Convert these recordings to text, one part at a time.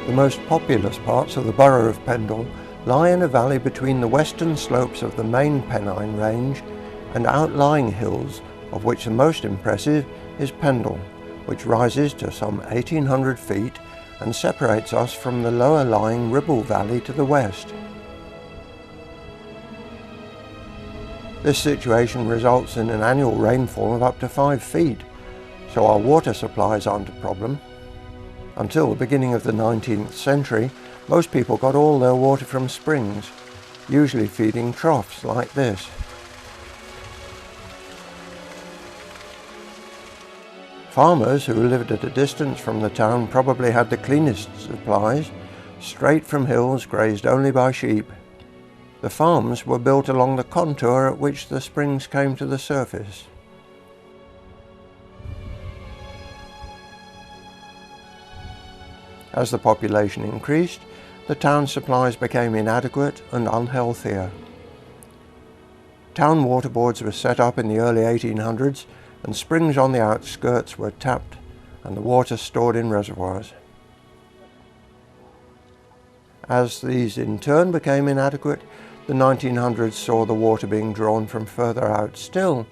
The most populous parts of the borough of Pendle lie in a valley between the western slopes of the main Pennine Range and outlying hills, of which the most impressive is Pendle, which rises to some 1,800 feet and separates us from the lower lying Ribble Valley to the west. This situation results in an annual rainfall of up to 5 feet, so our water supplies aren't a problem. Until the beginning of the 19th century, most people got all their water from springs, usually feeding troughs like this. Farmers who lived at a distance from the town probably had the cleanest supplies, straight from hills grazed only by sheep. The farms were built along the contour at which the springs came to the surface. As the population increased, the town supplies became inadequate and unhealthier. Town water boards were set up in the early 1800s, and springs on the outskirts were tapped and the water stored in reservoirs. As these in turn became inadequate, the 1900s saw the water being drawn from further out still.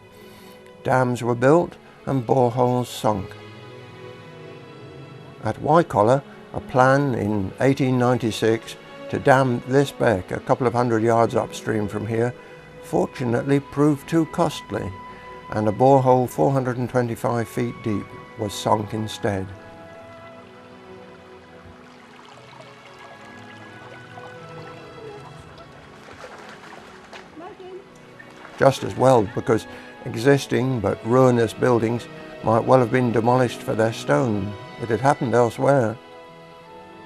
Dams were built and boreholes sunk. At Wycoller, a plan in 1896 to dam this beck a couple of hundred yards upstream from here fortunately proved too costly, and a borehole 425 feet deep was sunk instead. Just as well, because existing but ruinous buildings might well have been demolished for their stone. It had happened elsewhere.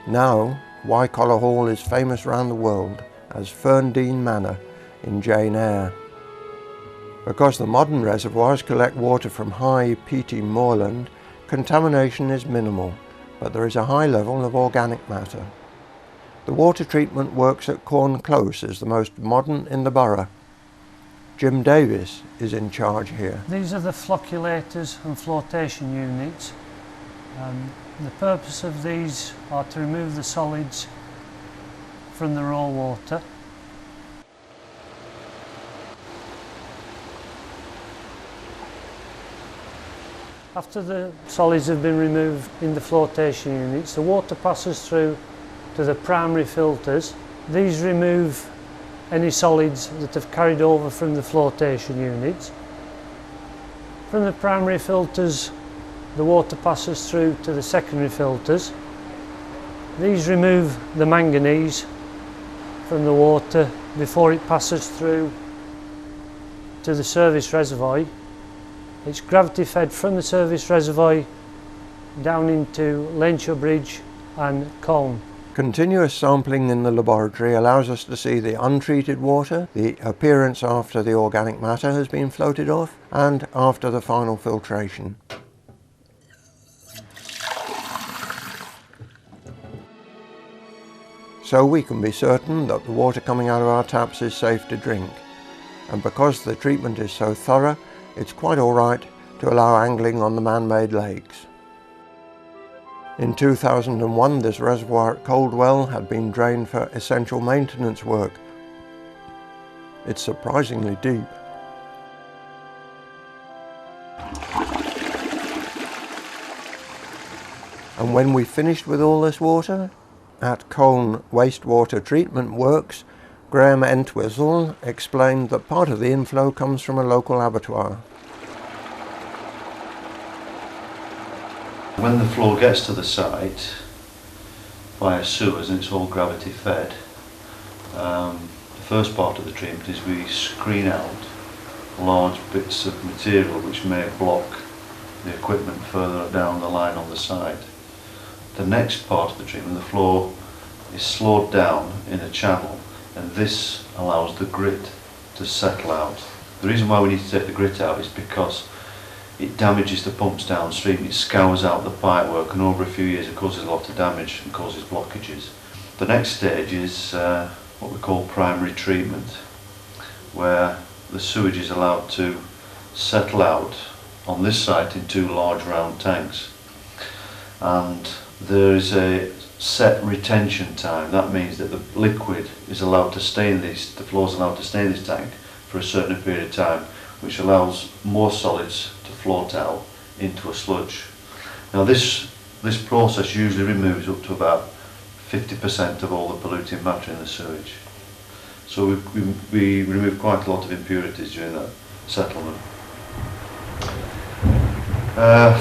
Now, Wycoller Hall is famous round the world as Ferndean Manor in Jane Eyre. Because the modern reservoirs collect water from high, peaty moorland, contamination is minimal, but there is a high level of organic matter. The water treatment works at Corn Close is the most modern in the borough. Jim Davis is in charge here. These are the flocculators and flotation units. The purpose of these are to remove the solids from the raw water. After the solids have been removed in the flotation units, the water passes through to the primary filters. These remove any solids that have carried over from the flotation units. From the primary filters, the water passes through to the secondary filters. These remove the manganese from the water before it passes through to the service reservoir. It's gravity fed from the service reservoir down into Lenshaw Bridge and Colne. Continuous sampling in the laboratory allows us to see the untreated water, the appearance after the organic matter has been floated off, and after the final filtration. So we can be certain that the water coming out of our taps is safe to drink. And because the treatment is so thorough, it's quite all right to allow angling on the man-made lakes. In 2001, this reservoir at Coldwell had been drained for essential maintenance work. It's surprisingly deep. And when we finished with all this water, at Colne Wastewater Treatment Works, Graham Entwistle explained that part of the inflow comes from a local abattoir. When the flow gets to the site via sewers, and it's all gravity fed, the first part of the treatment is we screen out large bits of material which may block the equipment further down the line on the site. The next part of the treatment, the flow is slowed down in a channel, and this allows the grit to settle out. The reason why we need to take the grit out is because it damages the pumps downstream, it scours out the pipework, and over a few years it causes a lot of damage and causes blockages. The next stage is what we call primary treatment, where the sewage is allowed to settle out on this site in two large round tanks, and there is a set retention time. That means that the liquid is allowed to stay in this, the floor is allowed to stay in this tank for a certain period of time, which allows more solids to float out into a sludge. Now this process usually removes up to about 50% of all the polluting matter in the sewage. So we remove quite a lot of impurities during that settlement.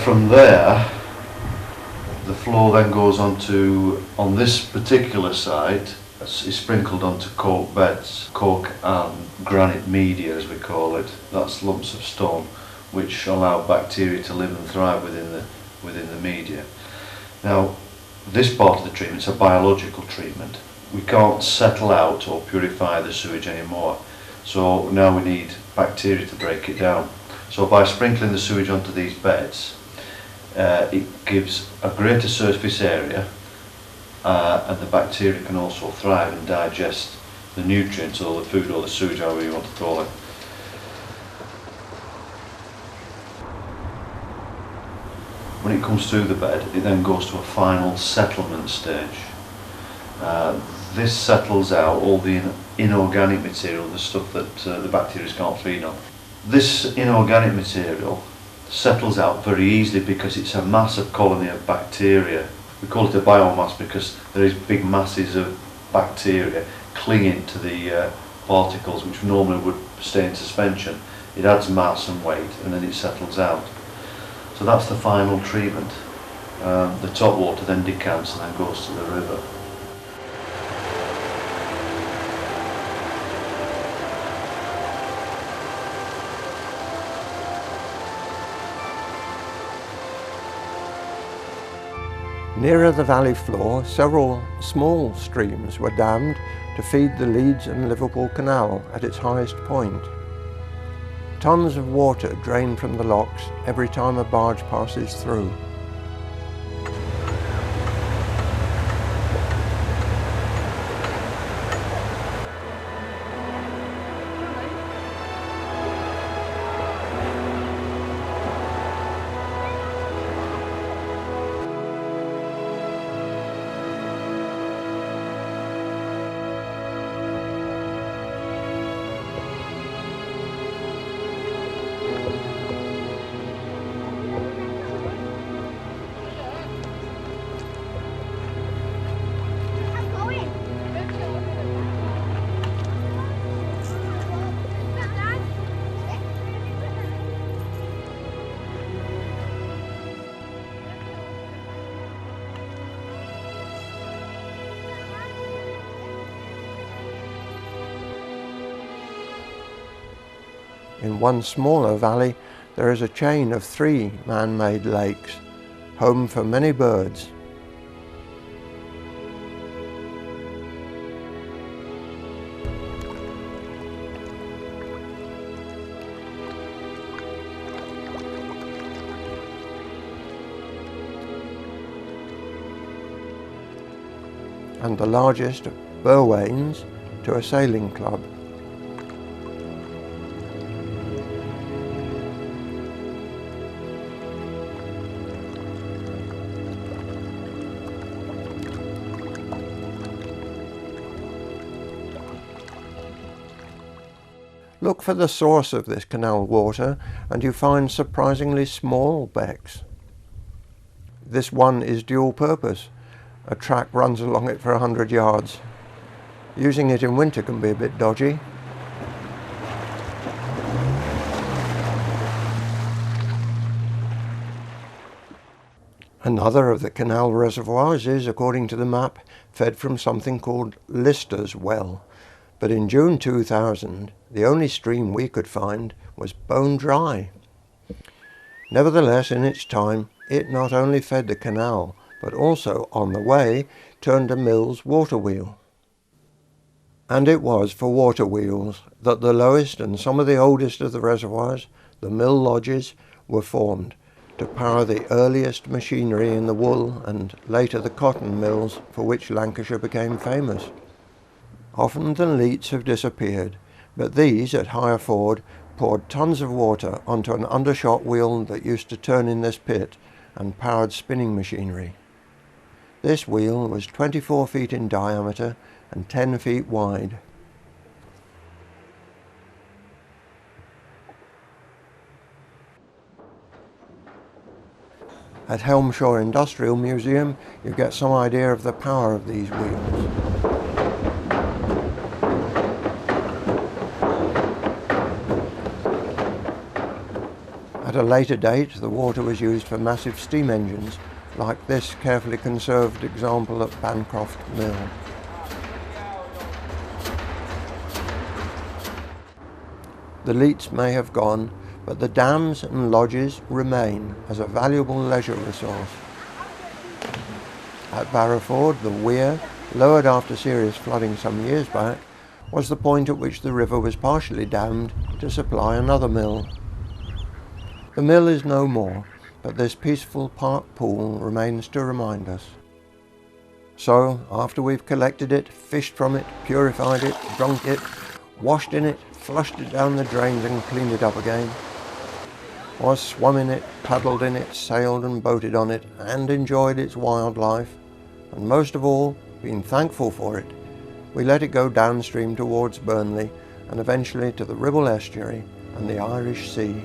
From there, the floor then goes on this particular site, is sprinkled onto cork beds, cork and granite media as we call it. That's lumps of stone which allow bacteria to live and thrive within the media. Now this part of the treatment is a biological treatment. We can't settle out or purify the sewage anymore, so now we need bacteria to break it down. So by sprinkling the sewage onto these beds, it gives a greater surface area, and the bacteria can also thrive and digest the nutrients or the food or the sewage, however you want to call it. When it comes through the bed, it then goes to a final settlement stage. This settles out all the inorganic material, the stuff that the bacteria can't feed on. This inorganic material settles out very easily because it's a massive colony of bacteria. We call it a biomass because there is big masses of bacteria clinging to the particles which normally would stay in suspension. It adds mass and weight and then it settles out. So that's the final treatment. The top water then decants and then goes to the river. Nearer the valley floor, several small streams were dammed to feed the Leeds and Liverpool Canal at its highest point. Tons of water drain from the locks every time a barge passes through. In one smaller valley, there is a chain of 3 man-made lakes, home for many birds. And the largest of Berwains to a sailing club. Look for the source of this canal water and you find surprisingly small becks. This one is dual purpose. A track runs along it for 100 yards. Using it in winter can be a bit dodgy. Another of the canal reservoirs is, according to the map, fed from something called Lister's Well. But in June 2000, the only stream we could find was bone dry. Nevertheless, in its time, it not only fed the canal, but also, on the way, turned a mill's water wheel. And it was for water wheels that the lowest and some of the oldest of the reservoirs, the mill lodges, were formed to power the earliest machinery in the wool and later the cotton mills for which Lancashire became famous. Often the leats have disappeared, but these at Higher Ford poured tons of water onto an undershot wheel that used to turn in this pit and powered spinning machinery. This wheel was 24 feet in diameter and 10 feet wide. At Helmshire Industrial Museum, you get some idea of the power of these wheels. At a later date, the water was used for massive steam engines, like this carefully conserved example at Bancroft Mill. The Leats may have gone, but the dams and lodges remain as a valuable leisure resource. At Barrowford, the weir, lowered after serious flooding some years back, was the point at which the river was partially dammed to supply another mill. The mill is no more, but this peaceful park pool remains to remind us. So, after we've collected it, fished from it, purified it, drunk it, washed in it, flushed it down the drains and cleaned it up again, or swum in it, paddled in it, sailed and boated on it, and enjoyed its wildlife, and most of all, been thankful for it, we let it go downstream towards Burnley and eventually to the Ribble estuary and the Irish Sea.